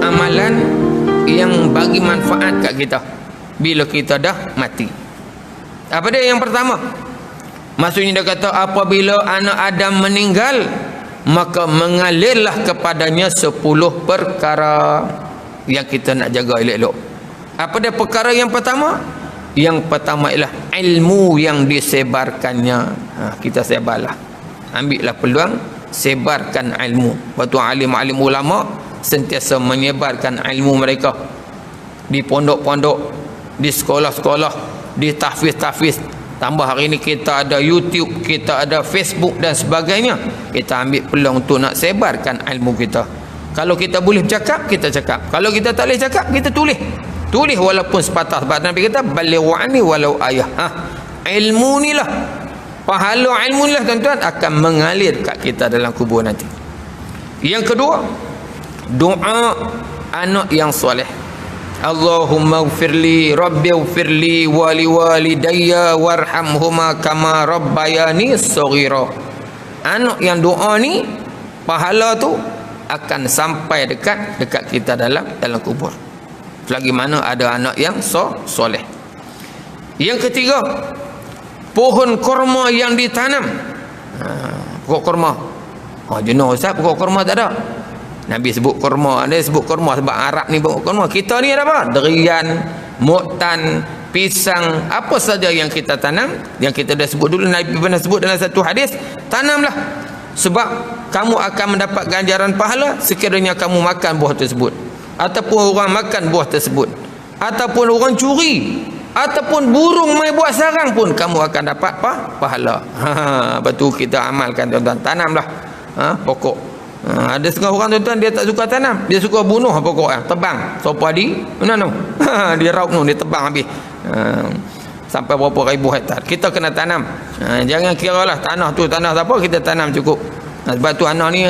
amalan yang bagi manfaat kat kita bila kita dah mati. Apa dia yang pertama? Maksudnya dia kata apabila anak Adam meninggal, maka mengalirlah kepadanya 10 perkara yang kita nak jaga elok-elok. Apa dia perkara yang pertama? Yang pertama ialah ilmu yang disebarkannya. Kita sebarlah, ambillah peluang, sebarkan ilmu. Waktu alim-alim ulama sentiasa menyebarkan ilmu mereka di pondok-pondok, di sekolah-sekolah, di tahfiz-tahfiz. Tambah hari ini kita ada YouTube, kita ada Facebook dan sebagainya. Kita ambil peluang untuk nak sebarkan ilmu kita. Kalau kita boleh cakap, kita cakap. Kalau kita tak boleh cakap, kita tulis. Tulis walaupun sepatah. Sebab Nabi kata balighu anni walau ayah. Ilmu ni lah, pahala ilmu ni lah tuan-tuan akan mengalir kat kita dalam kubur nanti. Yang kedua, doa anak yang soleh. Allahumma ghfirli rabbi ghfirli wali walidayya warhamhuma kama rabbayani shaghira. Anak yang doa ni, pahala tu akan sampai dekat kita dalam kubur. Selagi mana ada anak yang soleh. Yang ketiga, pohon kurma yang ditanam. Pokok kurma. Jenuh Ustaz, pokok kurma tak ada. Nabi sebut kurma, dia sebut kurma sebab Arab ni pokok kurma. Kita ni ada apa? Derian, muktan, pisang, apa saja yang kita tanam, yang kita dah sebut dulu, Nabi pernah sebut dalam satu hadis, tanamlah. Sebab kamu akan mendapat ganjaran pahala sekiranya kamu makan buah tersebut, ataupun orang makan buah tersebut, ataupun orang curi, ataupun burung mai buat sarang pun kamu akan dapat pahala. Betul, kita amalkan tuan-tuan. Tanamlah pokok. Ada setengah orang tuan-tuan dia tak suka tanam, dia suka bunuh pokok, tebang. Sopo di mana tu? Dia rauk tu, dia tebang habis. Sampai berapa ribu hektar. Kita kena tanam. Jangan kiralah tanah tu tanah siapa, kita tanam cukup. Sebab tu anak ni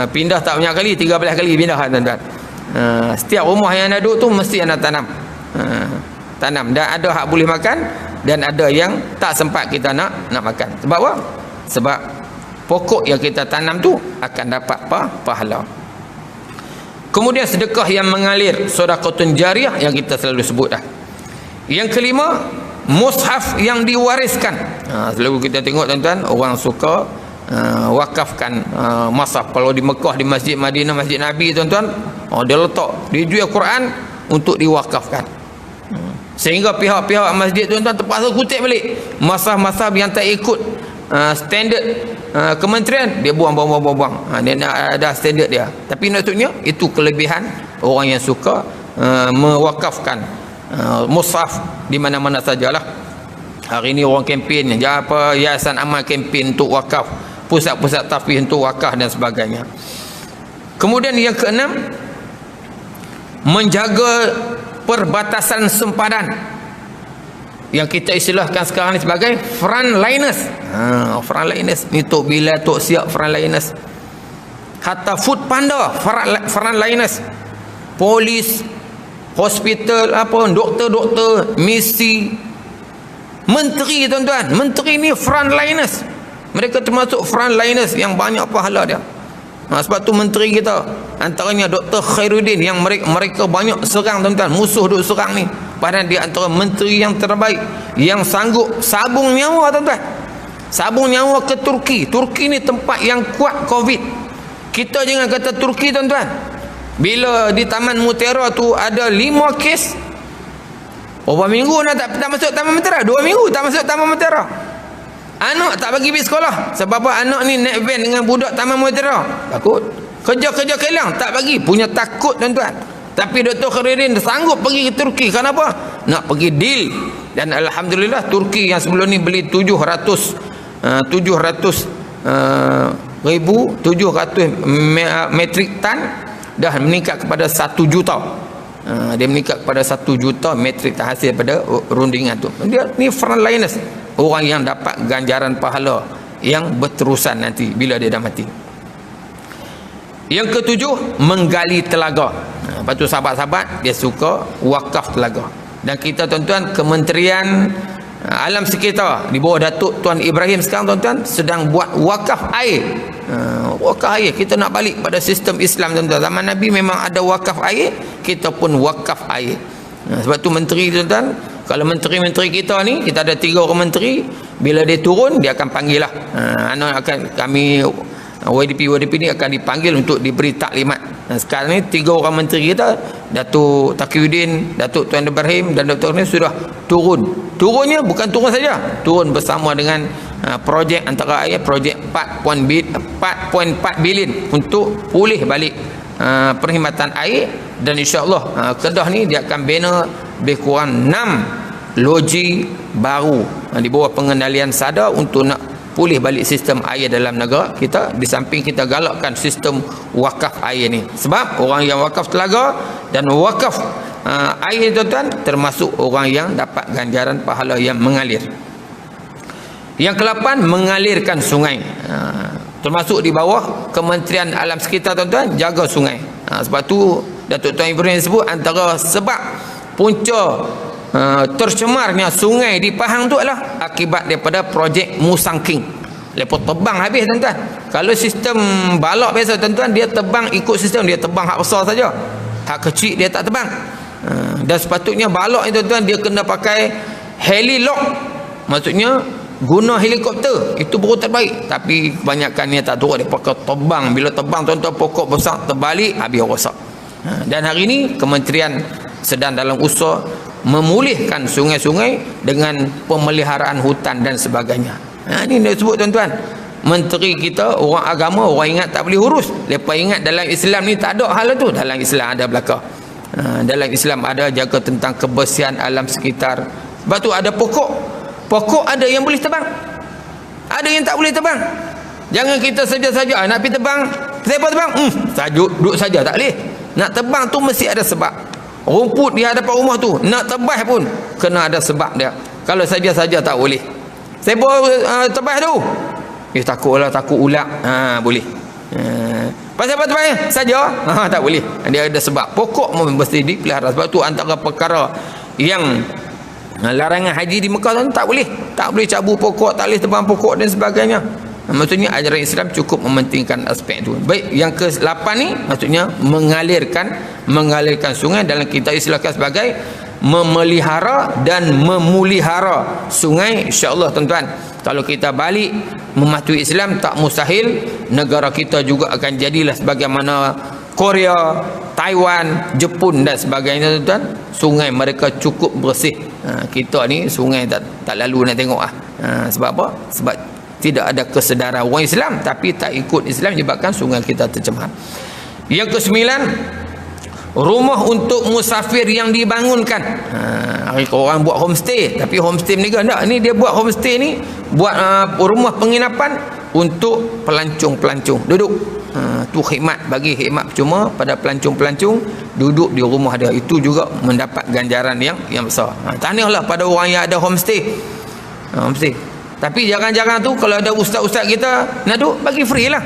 pindah tak banyak kali, 13 kali pindah tuan-tuan. Setiap rumah yang ada duduk tu mesti anda tanam. Tanam, dan ada hak boleh makan dan ada yang tak sempat kita nak makan. Sebab apa? Sebab pokok yang kita tanam tu akan dapat pahala. Kemudian sedekah yang mengalir, sedekahun jariah yang kita selalu sebut dah. Yang kelima, mushaf yang diwariskan. Selalu kita tengok tuan-tuan, orang suka wakafkan mushaf. Kalau di Mekah, di Masjid Madinah, Masjid Nabi tuan-tuan, dia letak, dia jual Quran untuk diwakafkan. Sehingga pihak-pihak masjid tuan-tuan terpaksa kutip balik mushaf-mushaf yang tak ikut standard kementerian, dia buang. Dia ada standard dia. Tapi maksudnya itu kelebihan orang yang suka mewakafkan mushaf di mana-mana sajalah. Hari ini orang kempen, Yayasan Amal kempen untuk wakaf, pusat-pusat tahfiz untuk wakaf dan sebagainya. Kemudian yang keenam, menjaga perbatasan sempadan yang kita istilahkan sekarang ni sebagai frontliners. Frontliners ni tok bila tok siap frontliners. Hatta food panda frontliners. Polis, hospital, doktor-doktor, misi, menteri tuan-tuan. Menteri ni frontliners. Mereka termasuk frontliners yang banyak pahala dia. Sebab tu menteri kita antaranya Dr. Khairuddin yang mereka banyak serang tuan-tuan, musuh duk serang ni. Padahal dia antara menteri yang terbaik yang sanggup sabung nyawa tuan-tuan. Sabung nyawa ke Turki. Turki ni tempat yang kuat Covid. Kita jangan kata Turki tuan-tuan. Bila di Taman Mutiara tu ada 5 kes, berapa minggu nak tak masuk Taman Mutiara? 2 minggu tak masuk Taman Mutiara. Anak tak bagi pergi sekolah. Sebab apa? Anak ni naik van dengan budak Taman Mutiara. Takut. Kerja-kerja kelang tak bagi. Punya takut tuan-tuan. Tapi Dr. Khairuddin sanggup pergi ke Turki. Kenapa? Nak pergi deal. Dan Alhamdulillah Turki yang sebelum ni beli 700 metrik tan, dah meningkat kepada 1 juta. Dia meningkat kepada 1 juta metrik tan hasil pada rundingan tu. Dia ni frontliners, orang yang dapat ganjaran pahala yang berterusan nanti bila dia dah mati. Yang ketujuh, menggali telaga. Lepas tu sahabat-sahabat dia suka wakaf telaga. Dan kita tuan-tuan, Kementerian alam sekitar di bawah Datuk Tuan Ibrahim sekarang tuan-tuan sedang buat wakaf air. Wakaf air, kita nak balik pada sistem Islam tuan-tuan. Zaman Nabi memang ada wakaf air, kita pun wakaf air. Sebab tu menteri tuan-tuan, kalau menteri-menteri kita ni, kita ada 3 orang menteri, bila dia turun dia akan panggil lah. Kami YDP ni akan dipanggil untuk diberi taklimat. Sekarang ni 3 orang menteri kita, Datuk Taqiyuddin, Datuk Tuan Ibrahim dan Dr. ni sudah turun. Turunnya bukan turun saja, turun bersama dengan projek antara air, projek 4.4 bilion untuk pulih balik perkhidmatan air. Dan insya-Allah Kedah ni dia akan bina lebih kurang 6 loji baru di bawah pengendalian SADA untuk nak pulih balik sistem air dalam negara kita, di samping kita galakkan sistem wakaf air ni. Sebab orang yang wakaf telaga dan wakaf air tuan-tuan termasuk orang yang dapat ganjaran pahala yang mengalir. Yang ke-8, mengalirkan sungai. Termasuk di bawah Kementerian Alam Sekitar tuan-tuan, jaga sungai. Sebab tu Datuk Tuan Ibrahim sebut antara sebab punca tercemarnya sungai di Pahang tu adalah akibat daripada projek Musangking. Lepas tebang habis tuan-tuan. Kalau sistem balak biasa tuan-tuan, dia tebang ikut sistem, dia tebang hak besar saja, hak kecil dia tak tebang. Dan sepatutnya balak ni tuan-tuan dia kena pakai helilog, maksudnya guna helikopter, itu baru terbaik. Tapi kebanyakan ni tak turut, dia pakai tebang. Bila tebang tuan-tuan, pokok besar terbalik, habis rosak. Dan hari ini kementerian sedang dalam usaha memulihkan sungai-sungai dengan pemeliharaan hutan dan sebagainya. Ini dia sebut tuan-tuan, menteri kita orang agama, orang ingat tak boleh urus. Lepas ingat dalam Islam ni tak ada hal tu. Dalam Islam ada belaka. Dalam Islam ada jaga tentang kebersihan alam sekitar. Sebab tu ada pokok ada yang boleh tebang, ada yang tak boleh tebang. Jangan kita saja-saja nak pergi tebang, siapa tebang? Duduk saja, tak boleh. Nak tebang tu mesti ada sebab. Rumput di hadapan rumah tu nak tebas pun kena ada sebab dia. Kalau saja-saja tak boleh. Siapa tebas tu? Takut ulat. Boleh. Pasal apa tebasnya? Saja. Tak boleh. Dia ada sebab. Pokok mesti dipelihara. Sebab tu antara perkara yang larangan haji di Mekah tu tak boleh. Tak boleh cabut pokok, tak boleh tebang pokok dan sebagainya. Maksudnya ajaran Islam cukup mementingkan aspek itu. Baik, yang ke-8 ni maksudnya mengalirkan sungai, dalam kita istilahkan sebagai memelihara dan memulihara sungai. InsyaAllah tuan-tuan, kalau kita balik mematuhi Islam, tak mustahil negara kita juga akan jadilah sebagaimana Korea, Taiwan, Jepun dan sebagainya tuan-tuan. Sungai mereka cukup bersih. Kita ni sungai tak lalu nak tengok sebab apa? Sebab tidak ada kesedaran orang Islam, tapi tak ikut Islam menyebabkan sungai kita tercemar. Yang ke-9, rumah untuk musafir yang dibangunkan. Orang buat homestay, tapi homestay ni kan tak, ni dia buat homestay ni buat rumah penginapan untuk pelancong-pelancong duduk. Tu khidmat, bagi khidmat percuma pada pelancong-pelancong duduk di rumah dia. Itu juga mendapat ganjaran yang besar. Tahniahlah pada orang yang ada homestay. Homestay. Tapi jangan-jangan tu kalau ada ustaz-ustaz kita nak duduk, bagi free lah.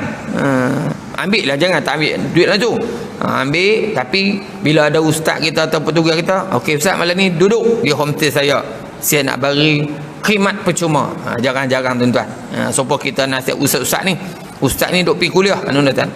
Ambil lah, jangan tak ambil duit lah tu. Ambil, tapi bila ada ustaz kita atau petugas kita, okey ustaz malam ni duduk di homestay saya nak bagi khidmat percuma. Jangan-jangan tuan-tuan. Supaya kita nasihat ustaz-ustaz ni. Ustaz ni duk pergi kuliah, tuan-tuan.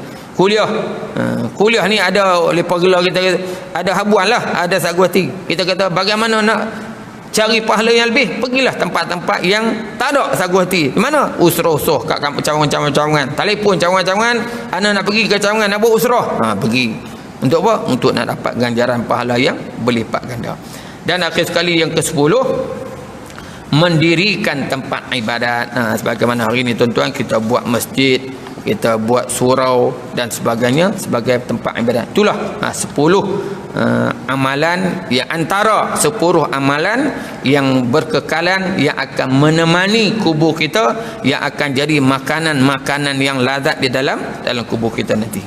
Kuliah ni ada oleh pagelar kita, ada habuan lah, ada saguati. Kita kata bagaimana nak cari pahala yang lebih, pergilah tempat-tempat yang tak ada sagu hati. Di mana? Usrah-usrah kat cawangan-cawangan. Telefon cawangan-cawangan, ana nak pergi ke cawangan nak buat usrah. Pergi. Untuk apa? Untuk nak dapat ganjaran pahala yang berlipat ganda. Dan akhir sekali yang ke-10, mendirikan tempat ibadat. Sebagaimana hari ini tuan-tuan kita buat masjid, kita buat surau dan sebagainya sebagai tempat ibadat. Itulah 10 amalan yang antara 10 amalan yang berkekalan, yang akan menemani kubur kita, yang akan jadi makanan-makanan yang lazat di dalam kubur kita nanti.